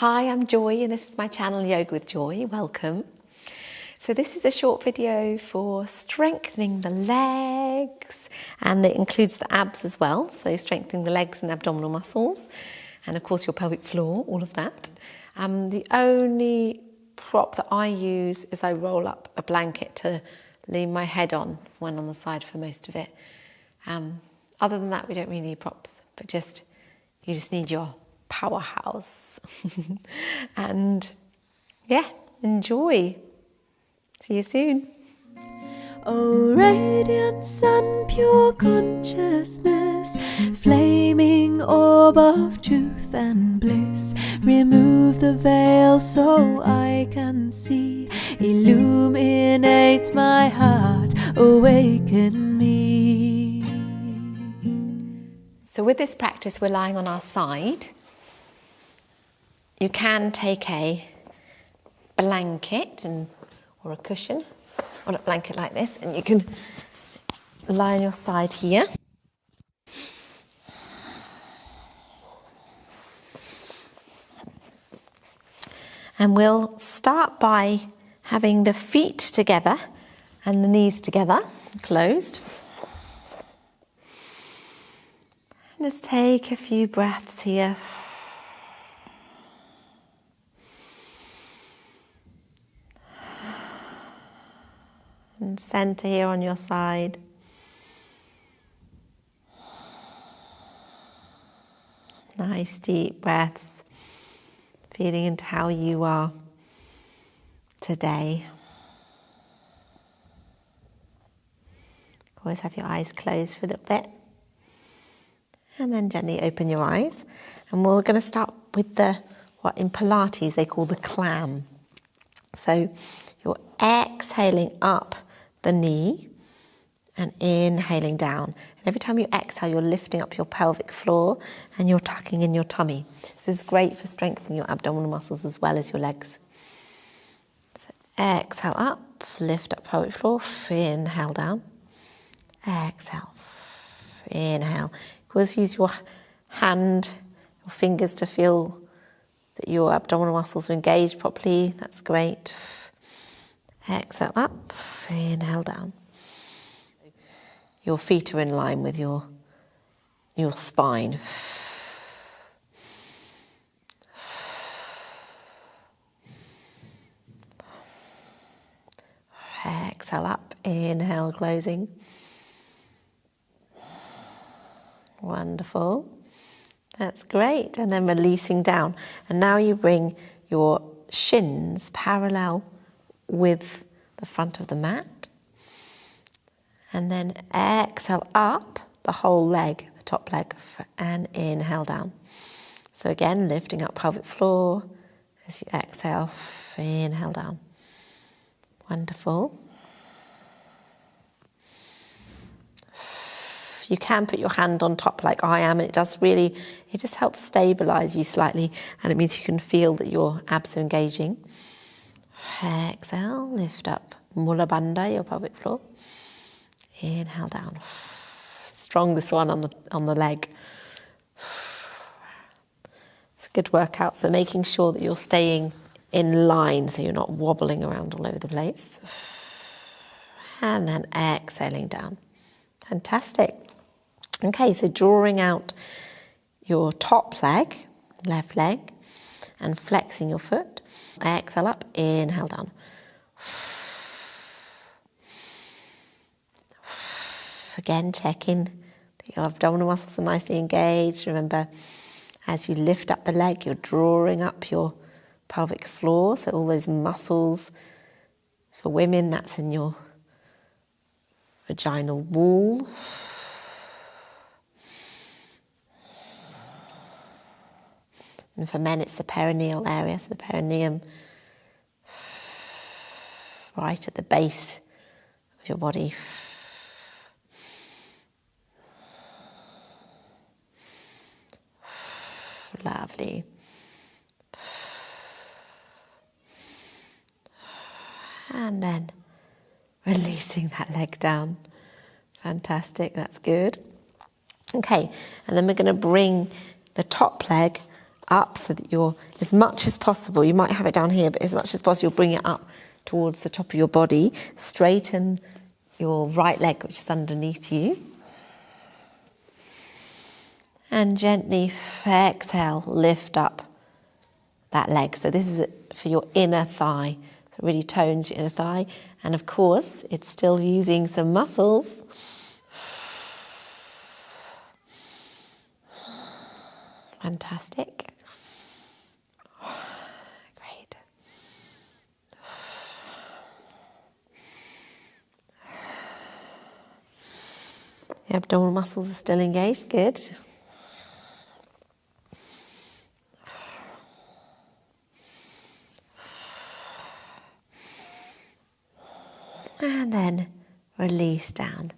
Hi, I'm Joy and this is my channel Yoga with Joy. Welcome. So this is a short video for strengthening the legs, and it includes the abs as well. So strengthening the legs and abdominal muscles, and of course your pelvic floor, all of that. The only prop that I use is I roll up a blanket to lean my head on when on the side for most of it. Other than that, we don't really need props, but you just need your powerhouse. And yeah, enjoy. See you soon. Oh, radiant sun, pure consciousness, flaming orb of truth and bliss, remove the veil so I can see, illuminate my heart, awaken me. So with this practice, we're lying on our side. You can take a blanket or a cushion on a blanket like this, and you can lie on your side here. And we'll start by having the feet together and the knees together, closed. And just take a few breaths here. And center here on your side. Nice deep breaths, feeling into how you are today. Always have your eyes closed for a little bit. And then gently open your eyes. And we're going to start with what in Pilates they call the clam. So you're exhaling up the knee and inhaling down. And every time you exhale, you're lifting up your pelvic floor and you're tucking in your tummy. This is great for strengthening your abdominal muscles as well as your legs. So exhale up, lift up pelvic floor, inhale down. Exhale, inhale. Always use your fingers to feel that your abdominal muscles are engaged properly. That's great. Exhale up, inhale down. Your feet are in line with your spine. Exhale up, inhale, closing. Wonderful. That's great. And then releasing down. And now you bring your shins parallel with the front of the mat. And then exhale up the whole leg, the top leg, and inhale down. So again, lifting up pelvic floor as you exhale, inhale down. Wonderful. You can put your hand on top like I am, and it just helps stabilize you slightly, and it means you can feel that your abs are engaging. Exhale, lift up Mula Bandha, your pelvic floor. Inhale down. Strongest one on the leg. It's a good workout, so making sure that you're staying in line so you're not wobbling around all over the place. And then exhaling down. Fantastic. Okay, so drawing out your top leg, left leg, and flexing your foot. Exhale up, inhale down. Again, checking that your abdominal muscles are nicely engaged. Remember, as you lift up the leg, you're drawing up your pelvic floor. So all those muscles, for women, that's in your vaginal wall. And for men, it's the perineal area, so the perineum, right at the base of your body. Lovely. And then releasing that leg down. Fantastic, that's good. Okay, and then we're going to bring the top leg up so that you're, as much as possible, you might have it down here, but as much as possible, you'll bring it up towards the top of your body. Straighten your right leg, which is underneath you. And gently exhale, lift up that leg. So this is for your inner thigh. So it really tones your inner thigh. And of course, it's still using some muscles. Fantastic. Great. The abdominal muscles are still engaged. Good. And then release down.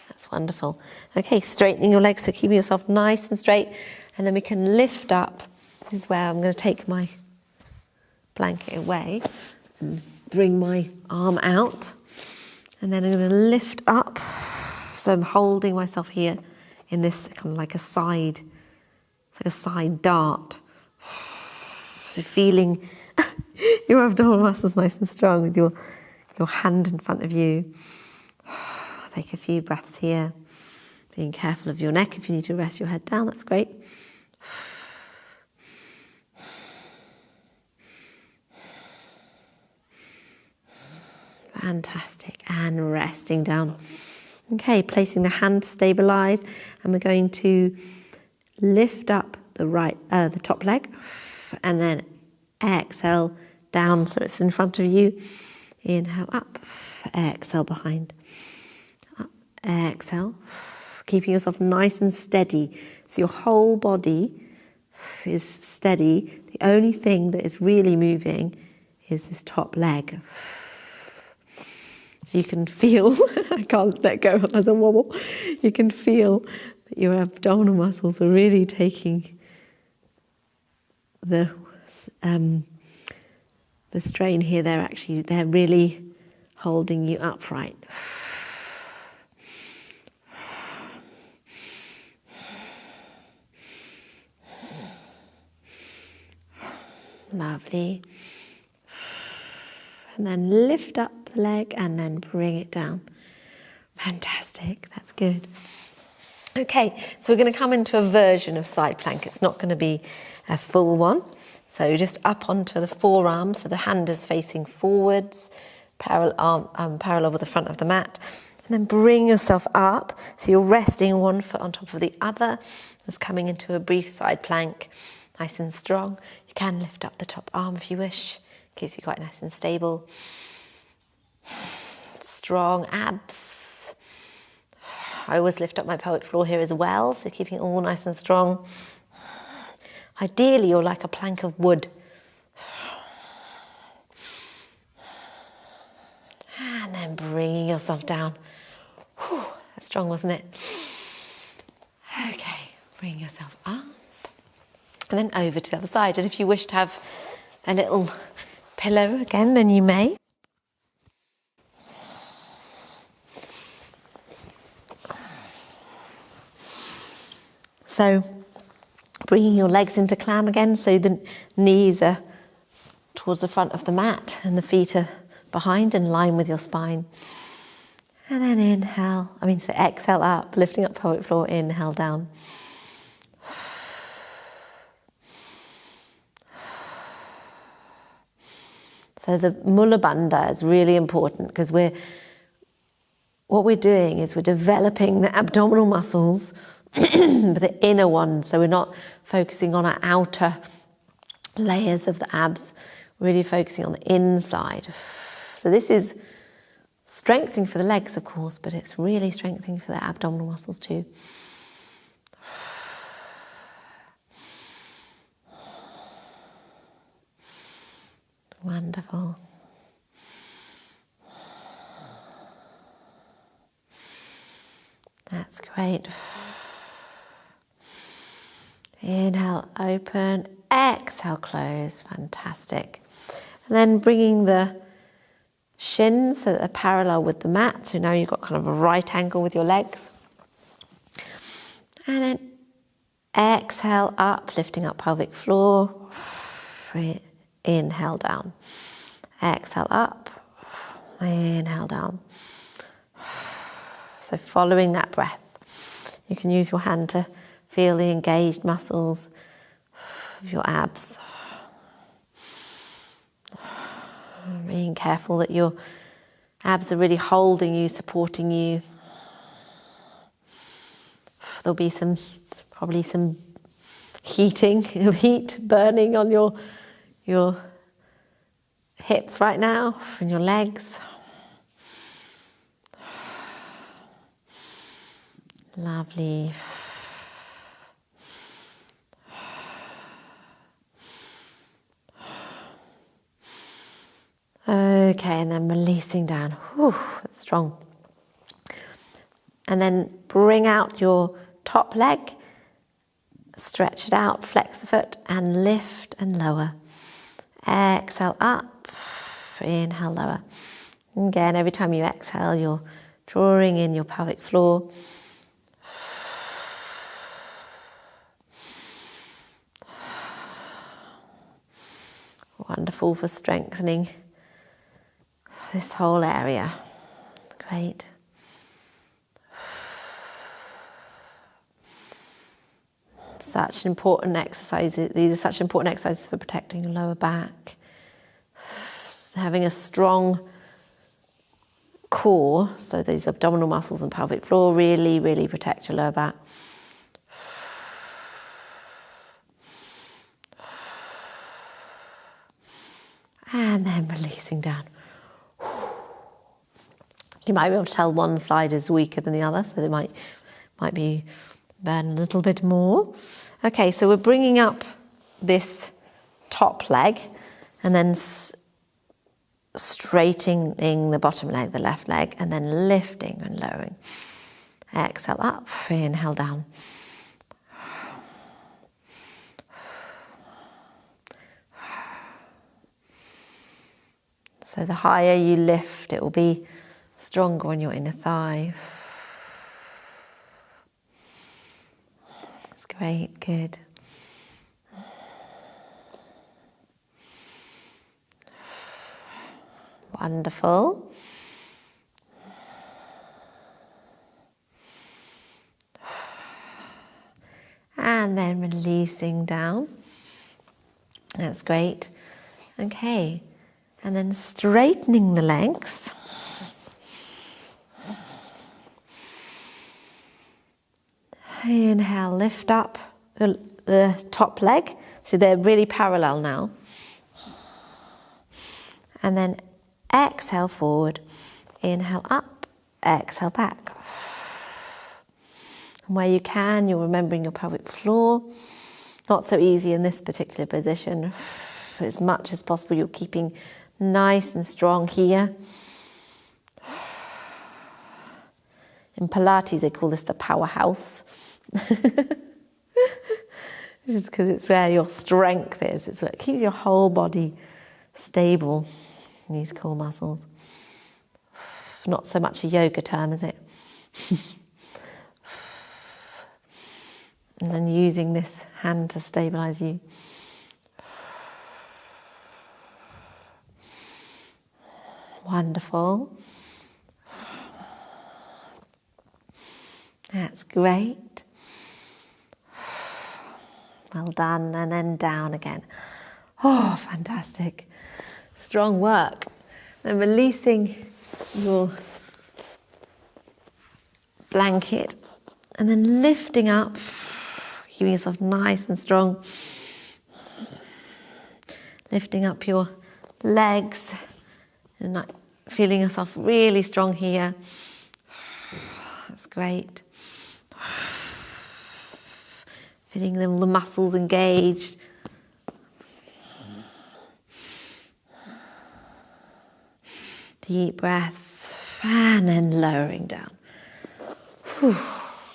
That's wonderful. Okay, straightening your legs, so keeping yourself nice and straight. And then we can lift up. This is where I'm going to take my blanket away and bring my arm out. And then I'm going to lift up. So I'm holding myself here in this kind of like a side, it's like a side dart. So feeling your abdominal muscles nice and strong with your hand in front of you. Take a few breaths here. Being careful of your neck. If you need to rest your head down, that's great. Fantastic. And resting down. Okay, placing the hand to stabilize. And we're going to lift up the top leg. And then exhale down so it's in front of you. Inhale up, exhale behind, up, exhale, keeping yourself nice and steady. So your whole body is steady. The only thing that is really moving is this top leg. So you can feel, I can't let go as a wobble, you can feel that your abdominal muscles are really taking the strain here. They're really holding you upright. Lovely. And then lift up the leg and then bring it down. Fantastic, that's good. Okay, so we're going to come into a version of side plank. It's not going to be a full one. So just up onto the forearm, so the hand is facing forwards, parallel with the front of the mat. And then bring yourself up, so you're resting one foot on top of the other. Just coming into a brief side plank, nice and strong. You can lift up the top arm if you wish, keeps you quite nice and stable. Strong abs. I always lift up my pelvic floor here as well, so keeping it all nice and strong. Ideally, you're like a plank of wood. And then bringing yourself down. Whew, that's strong, wasn't it? Okay, bring yourself up. And then over to the other side. And if you wish to have a little pillow again, then you may. So, bringing your legs into clam again, so the knees are towards the front of the mat and the feet are behind in line with your spine. And then exhale up, lifting up pelvic floor, inhale down. So the Mula Bandha is really important because what we're doing is we're developing the abdominal muscles, the inner ones. So we're not focusing on our outer layers of the abs, really focusing on the inside. So this is strengthening for the legs, of course, but it's really strengthening for the abdominal muscles too. Wonderful. That's great. Inhale, open. Exhale, close. Fantastic. And then bringing the shins so that they're parallel with the mat. So now you've got kind of a right angle with your legs. And then Exhale up, lifting up pelvic floor. Inhale down. Exhale up. Inhale down. So following that breath, you can use your hand to feel the engaged muscles of your abs. Being careful that your abs are really holding you, supporting you. There'll be probably some heat burning on your hips right now and your legs. Lovely. Okay, and then releasing down. Whew, that's strong. And then bring out your top leg, stretch it out, flex the foot, and lift and lower. Exhale up, inhale lower. Again, every time you exhale, you're drawing in your pelvic floor. Wonderful for strengthening this whole area. Great. Such important exercises. These are such important exercises for protecting your lower back. Having a strong core, so those abdominal muscles and pelvic floor really, really protect your lower back. And then releasing down. You might be able to tell one side is weaker than the other, so they might be burn a little bit more. Okay, so we're bringing up this top leg and then straightening the bottom leg, the left leg, and then lifting and lowering. Exhale up, inhale down. So the higher you lift, it will be stronger on your inner thigh. That's great, good. Wonderful. And then releasing down. That's great. Okay. And then straightening the legs. Inhale, lift up the top leg. So they're really parallel now. And then exhale forward. Inhale up, exhale back. And where you can, you're remembering your pelvic floor. Not so easy in this particular position. As much as possible, you're keeping nice and strong here. In Pilates, they call this the powerhouse. Just because it's where your strength is. It's what keeps your whole body stable in these core muscles. Not so much a yoga term, is it? And then using this hand to stabilize you. Wonderful. That's great. Well done. And then down again. Oh, fantastic. Strong work. Then releasing your blanket and then lifting up, keeping yourself nice and strong. Lifting up your legs and feeling yourself really strong here. That's great. Feeling all the muscles engaged. Deep breaths, and then lowering down. Whew,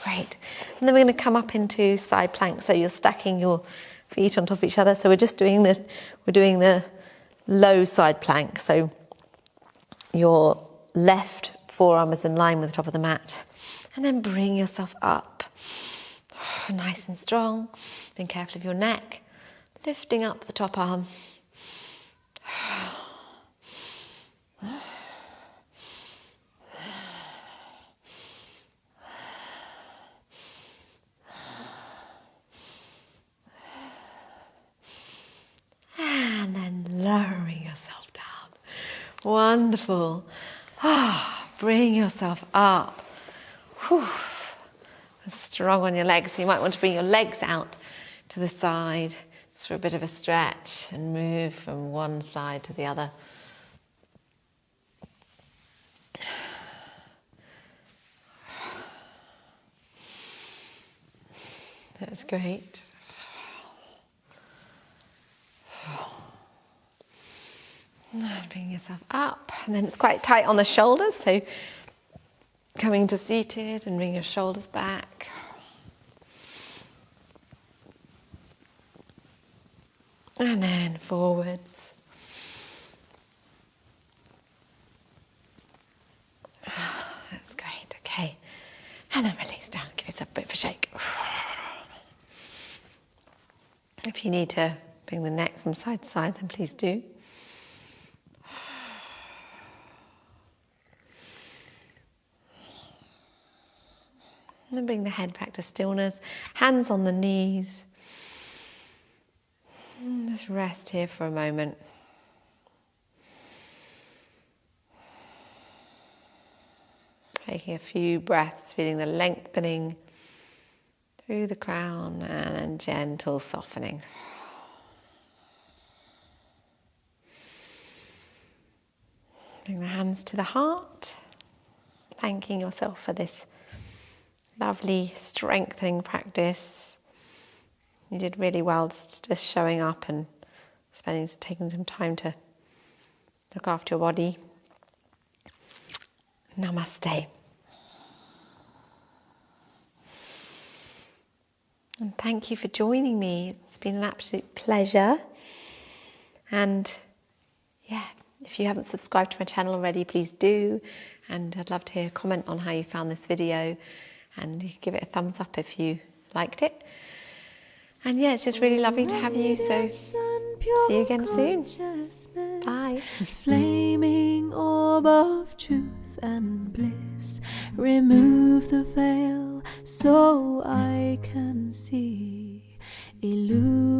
great. And then we're going to come up into side plank. So you're stacking your feet on top of each other. So we're just doing this. We're doing the low side plank. So your left forearm is in line with the top of the mat. And then bring yourself up. Nice and strong. Being careful of your neck. Lifting up the top arm. And then lowering yourself down. Wonderful. Bring yourself up. Whew. Strong on your legs. So you might want to bring your legs out to the side just for a bit of a stretch and move from one side to the other. That's great. And bring yourself up, and then it's quite tight on the shoulders, so coming to seated and bring your shoulders back. And then forwards. That's great, okay. And then release down, give yourself a bit of a shake. If you need to bring the neck from side to side, then please do. And then bring the head back to stillness, hands on the knees. And just rest here for a moment. Taking a few breaths, feeling the lengthening through the crown and then gentle softening. Bring the hands to the heart, thanking yourself for this lovely strengthening practice. You did really well just showing up and taking some time to look after your body. Namaste. And thank you for joining me. It's been an absolute pleasure. And yeah, if you haven't subscribed to my channel already, please do. And I'd love to hear a comment on how you found this video. And you can give it a thumbs up if you liked it. And yeah, it's just really lovely to have you. So see you again soon. Bye. Flaming orb of truth and bliss, remove the veil so I can see. Illuminate